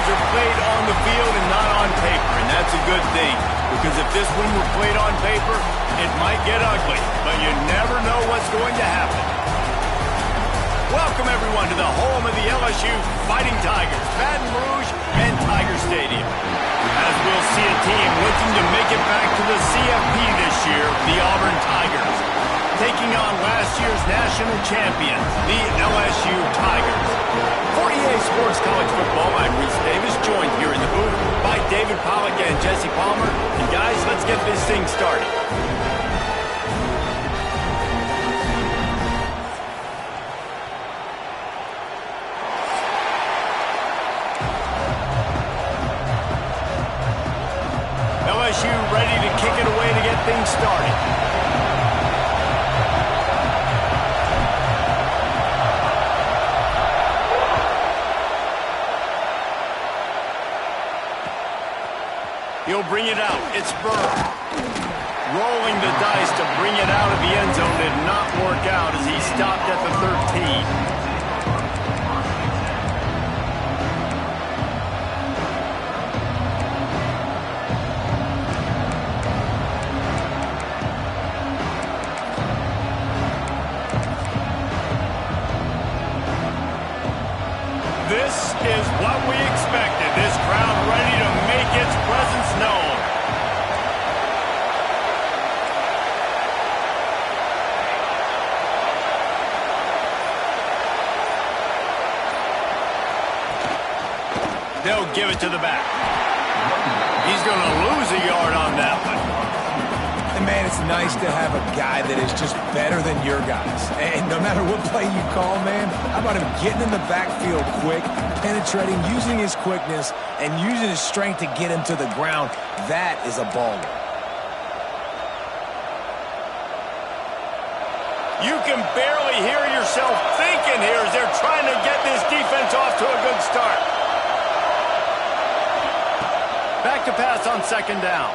games are played on the field and not on paper, and that's a good thing. Because if this one were played on paper, it might get ugly, but you never know what's going to happen. Welcome, everyone, to the home of the LSU Fighting Tigers, Baton Rouge and Tiger Stadium. As we'll see a team looking to make it back to the CFP this year, the Auburn Tigers, taking on last year's national champions, the LSU Tigers. For EA Sports College Football, I'm Reese Davis, joined here in the booth by David Pollack and Jesse Palmer. And guys, let's get this thing started. LSU ready to kick it away to get things started. He'll bring it out. It's Burr. Rolling the dice to bring it out of the end zone did not work out as he stopped at the 13. This is what we expected. This crowd ready to make its presence known. They'll give it to the back. He's going to lose a yard on that one. And man, it's nice to have a guy that is just better than your guys. And no matter what play you call, man, how about him getting in the backfield quick, penetrating, using his quickness, and using his strength to get him to the ground. That is a baller. You can barely hear yourself thinking here as they're trying to get this defense off to a good start. Back to pass on second down.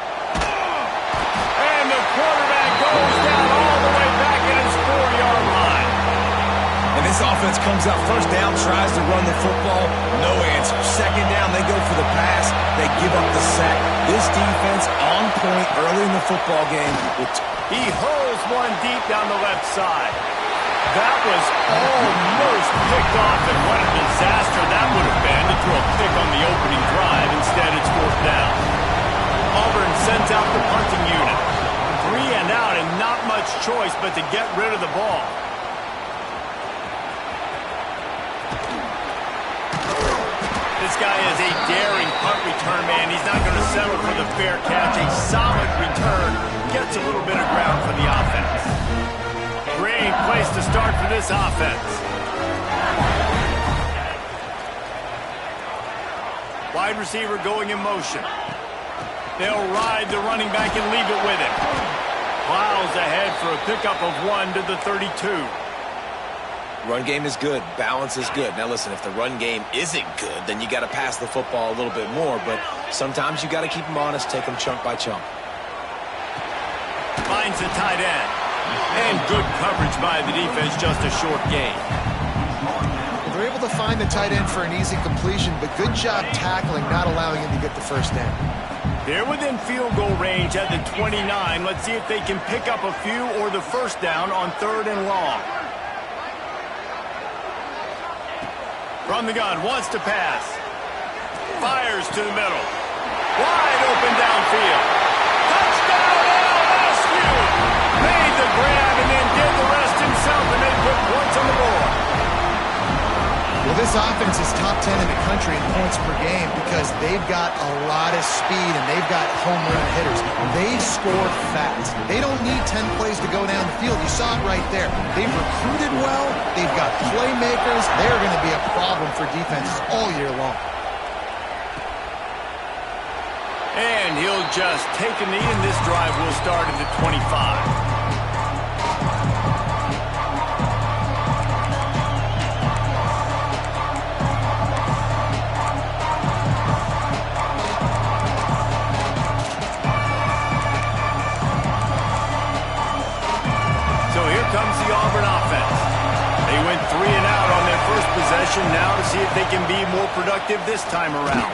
And the quarterback goes down all the way back at his 4-yard line. And this offense comes out first down, tries to run the football, no answer. Second down, they go for the pass, they give up the sack. This defense on point early in the football game. He hurls one deep down the left side. That was almost picked off, and what a disaster that would have been to throw a pick on the opening drive. Instead, it's fourth down. Auburn sends out the punting unit. 3 and out, and not much choice but to get rid of the ball. This guy is a daring punt return man. He's not going to settle for the fair catch. A solid return gets a little bit of ground for the offense. Great place to start for this offense. Wide receiver going in motion. They'll ride the running back and leave it with him. Plows ahead for a pickup of 1 to the 32. Run game is good. Balance is good. Now, listen, if the run game isn't good, then you got to pass the football a little bit more. But sometimes you got to keep them honest, take them chunk by chunk. Finds the tight end. And good coverage by the defense, just a short gain. Well, they're able to find the tight end for an easy completion, but good job tackling, not allowing him to get the first down. They're within field goal range at the 29. Let's see if they can pick up a few or the first down on 3rd and long. From the gun, wants to pass. Fires to the middle. Wide open downfield. Touchdown, LSU! Made the grab and then did the rest himself, and they put points on the board. Well, this offense is top 10 in the country in points per game because they've got a lot of speed and they've got home run hitters. They score fast. They don't need 10 plays to go down the field. You saw it right there. They've recruited well. They've got playmakers. They're going to be a problem for defenses all year long. And he'll just take a knee, and this drive will start at the 25. Comes the Auburn offense. They went 3 and out on their first possession now to see if they can be more productive this time around.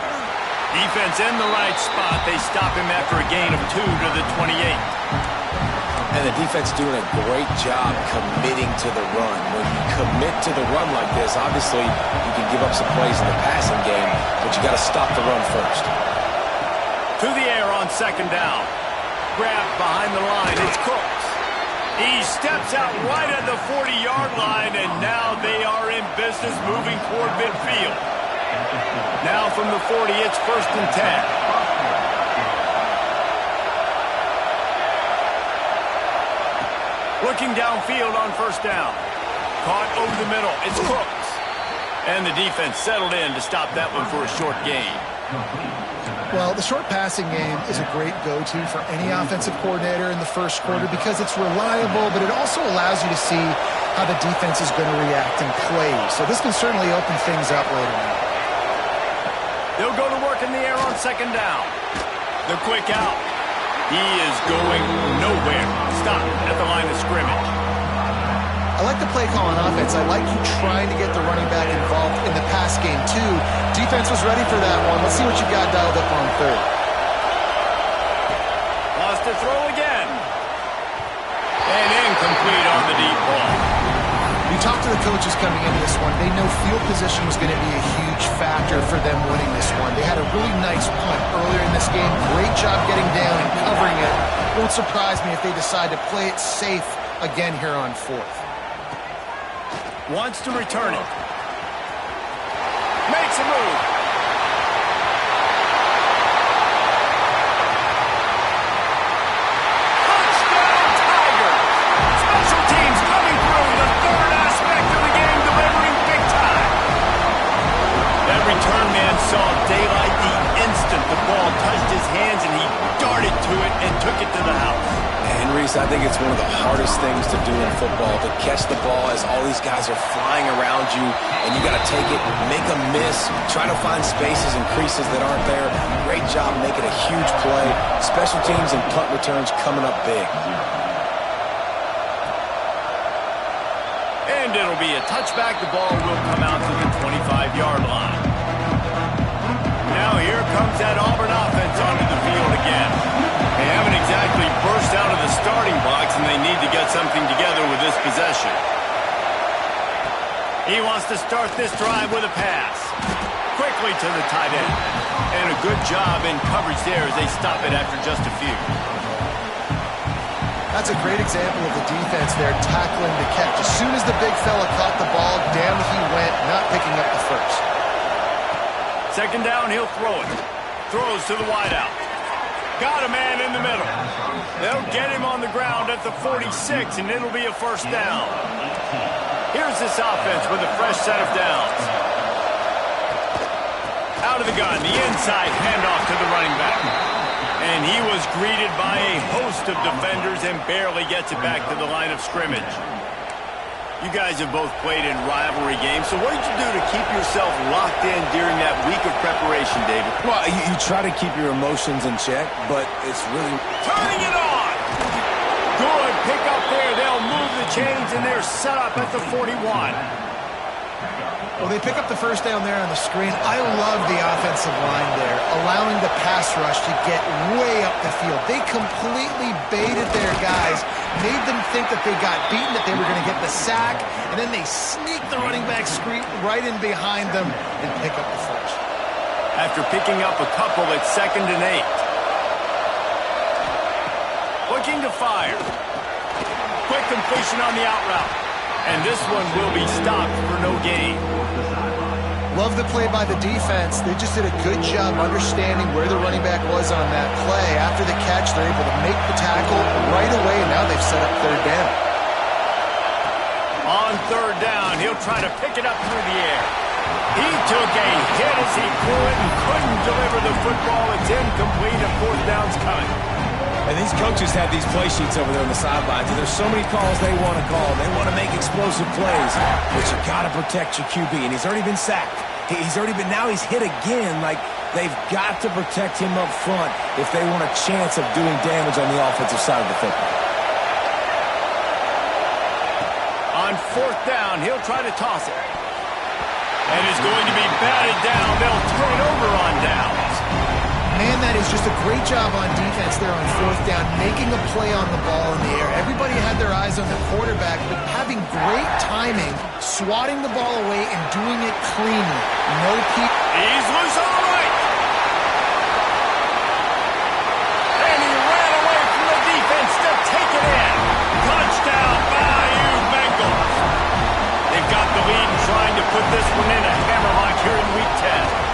Defense in the right spot. They stop him after a gain of 2 to the 28. And the defense doing a great job committing to the run. When you commit to the run like this, obviously you can give up some plays in the passing game, but you got to stop the run first. To the air on second down. Grabbed behind the line. It's Cooks. He steps out right at the 40-yard line, and now they are in business moving toward midfield. Now from the 40, it's 1st and 10. Looking downfield on 1st down. Caught over the middle. It's Cooks. And the defense settled in to stop that one for a short gain. Well, the short passing game is a great go-to for any offensive coordinator in the first quarter because it's reliable, but it also allows you to see how the defense is going to react and play. So this can certainly open things up later on. They'll go to work in the air on 2nd down. The quick out. He is going nowhere. Stop at the line of scrimmage. I like the play call on offense. I like you trying to get the running back involved in the pass game, too. Defense was ready for that one. Let's see what you got dialed up on 3rd. Lost to throw again. And incomplete on the deep ball. You talk to the coaches coming into this one. They know field position was going to be a huge factor for them winning this one. They had a really nice punt earlier in this game. Great job getting down and covering it. Won't surprise me if they decide to play it safe again here on 4th. Wants to return it. Makes a move. Touchdown, Tigers! Special teams coming through. The 3rd aspect of the game, delivering big time. That return man saw daylight the instant the ball touched his hands, and he darted to it and took it to the house. And Reese, I think it's one of the hardest things to do in football, to catch the ball as all these guys are flying around you, and you got to take it, make a miss, try to find spaces and creases that aren't there. Great job making a huge play. Special teams and punt returns coming up big. And it'll be a touchback. The ball will come out to the 25-yard line. Now here comes that Auburn offense onto the field again. They haven't exactly burst out of the starting box, and they need to get something together with this possession. He wants to start this drive with a pass. Quickly to the tight end. And a good job in coverage there as they stop it after just a few. That's a great example of the defense there tackling the catch. As soon as the big fella caught the ball, down he went, not picking up the first. 2nd down, he'll throw it. Throws to the wideout. Got a man in the middle. They'll get him on the ground at the 46, and it'll be a 1st down. Here's this offense with a fresh set of downs. Out of the gun, the inside handoff to the running back. And he was greeted by a host of defenders and barely gets it back to the line of scrimmage. You guys have both played in rivalry games, so what did you do to keep yourself locked in during that week of preparation, David? Well, you try to keep your emotions in check, but it's really... Turning it on! Good pick up there. They'll move the chains, and they're set up at the 41. Well, they pick up the 1st down there on the screen. I love the offensive line there, allowing the pass rush to get way up the field. They completely baited their guys, made them think that they got beaten, that they were going to get the sack, and then they sneak the running back screen right in behind them and pick up the first. After picking up a couple, it's 2nd and 8. Looking to fire. Quick completion on the out route. And this one will be stopped for no gain. Love the play by the defense. They just did a good job understanding where the running back was on that play. After the catch, they're able to make the tackle right away, and now they've set up 3rd down. On 3rd down, he'll try to pick it up through the air. He took a hit as he threw it and couldn't deliver the football. It's incomplete, and 4th down's coming. And these coaches have these play sheets over there on the sidelines, and there's so many calls they want to call. They want to make explosive plays, but you got to protect your QB, and he's already been sacked. Now he's hit again. Like, they've got to protect him up front if they want a chance of doing damage on the offensive side of the football. On 4th down, he'll try to toss it. And is going to be batted down. They'll turn it over on downs. Man, that is just a great job on defense there on fourth down, making a play on the ball in the air. Everybody had their eyes on the quarterback, but having great timing, swatting the ball away and doing it cleanly. No peek. He's loose, all right. And he ran away from the defense to take it in. Touchdown, Bayou Bengals. They've got the lead and trying to put this one in a hammerlock here in Week 10.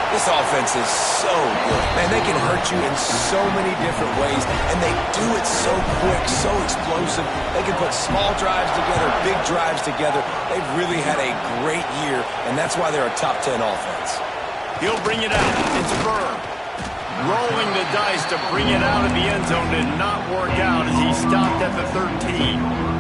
This offense is so good. Man, they can hurt you in so many different ways, and they do it so quick, so explosive. They can put small drives together, big drives together. They've really had a great year, and that's why they're a top 10 offense. He'll bring it out. It's Burr. Rolling the dice to bring it out of the end zone did not work out as he stopped at the 13.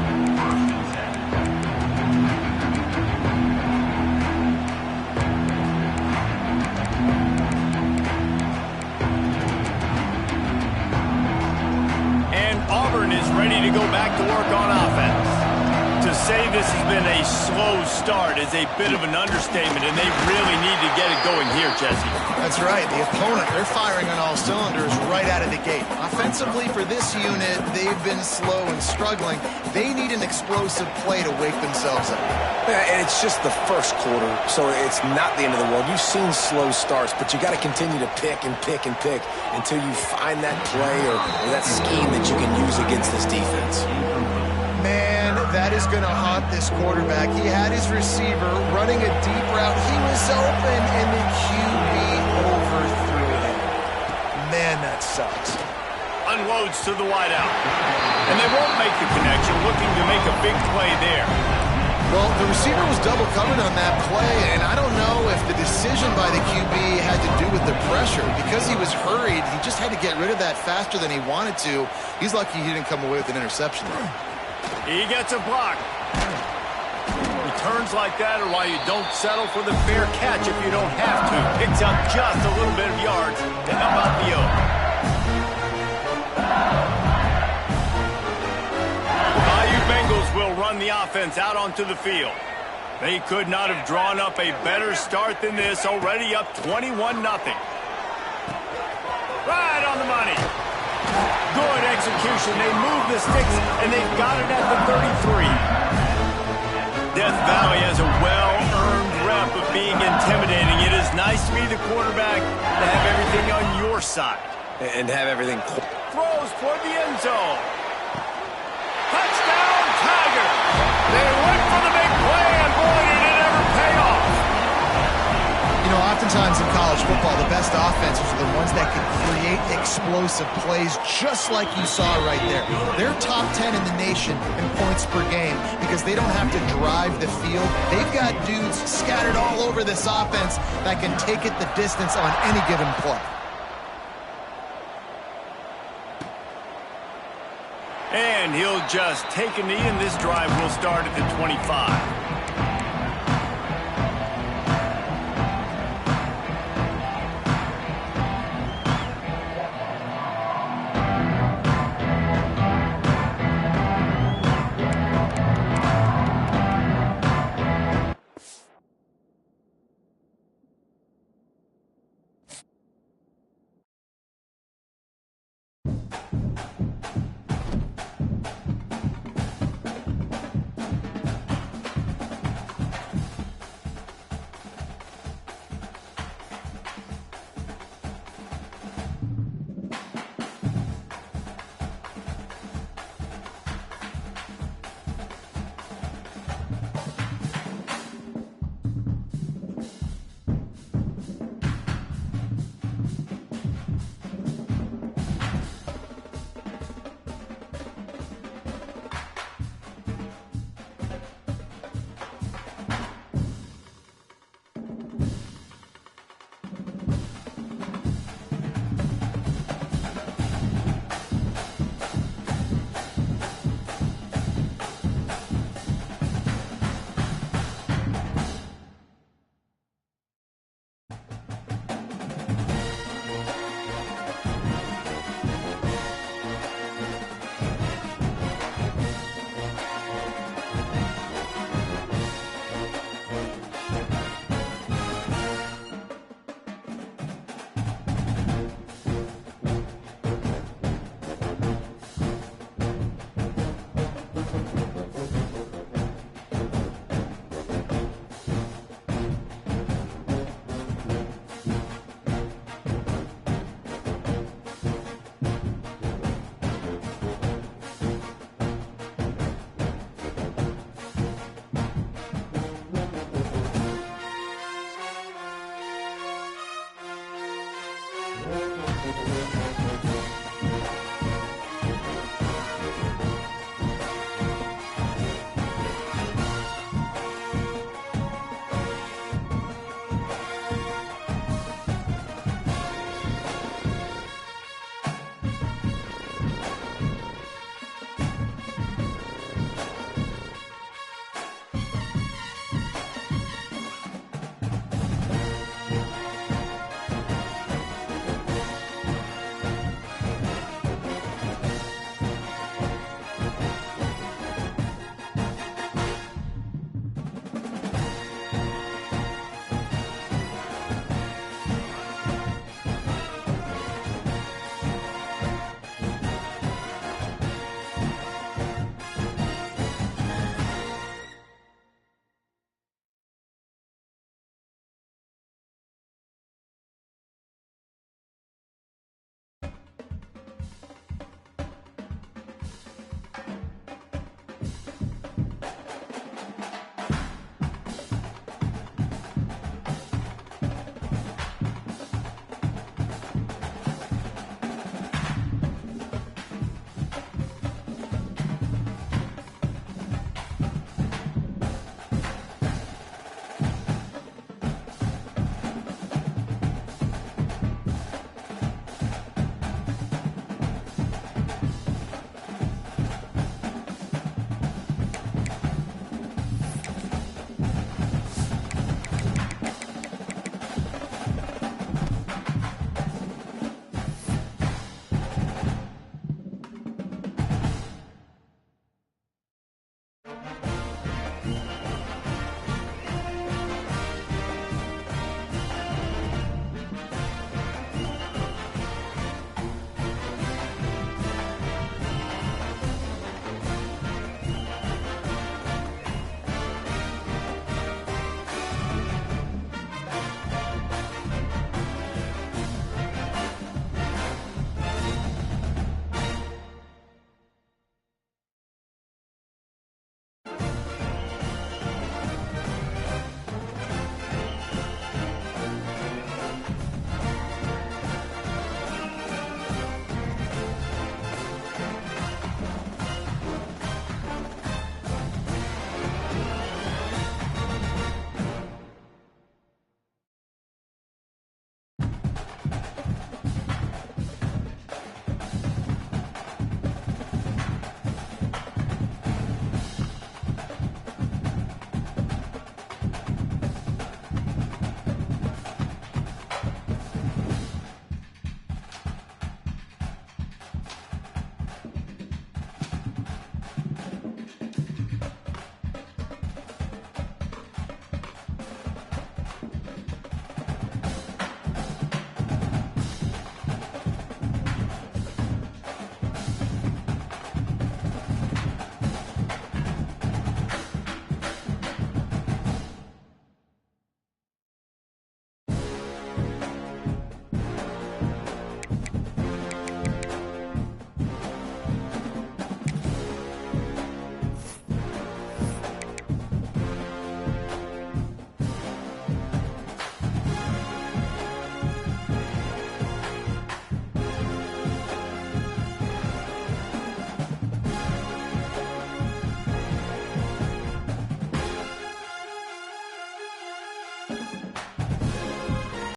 Ready to go back to work on offense. To say this has been a slow start is a bit of an understatement, and they really need to get it going here, Jesse. That's right. The opponent, they're firing on all cylinders right out of the gate. Offensively for this unit, they've been slow and struggling. They need an explosive play to wake themselves up. Yeah, and it's just the first quarter, so it's not the end of the world. You've seen slow starts, but you got to continue to pick and pick and pick until you find that play or that scheme that you can use against this defense. Man, that is going to haunt this quarterback. He had his receiver running a deep route. He was open, and the QB overthrew him. Man, that sucks. Unloads to the wideout. And they won't make the connection, looking to make a big play there. Well, the receiver was double covered on that play, and I don't know if the decision by the QB had to do with the pressure. Because he was hurried, he just had to get rid of that faster than he wanted to. He's lucky he didn't come away with an interception there. He gets a block. Returns like that are why you don't settle for the fair catch if you don't have to. Picks up just a little bit of yards to help out the O. The Bayou Bengals will run the offense out onto the field. They could not have drawn up a better start than this, already up 21-0. Right on the money. Good execution. They move the sticks, and they've got it at the 33. Death Valley has a well-earned rep of being intimidating. It is nice to be the quarterback, to have everything on your side. And have everything... Throws for the end zone. Touchdown, Tigers! They went for the big play, and boy, did it ever pay off. You know, oftentimes in college football, the best offenses are the ones that can create explosive plays just like you saw right there. They're top 10 in the nation in points per game because they don't have to drive the field. They've got dudes scattered all over this offense that can take it the distance on any given play. And he'll just take a knee, and this drive will start at the 25.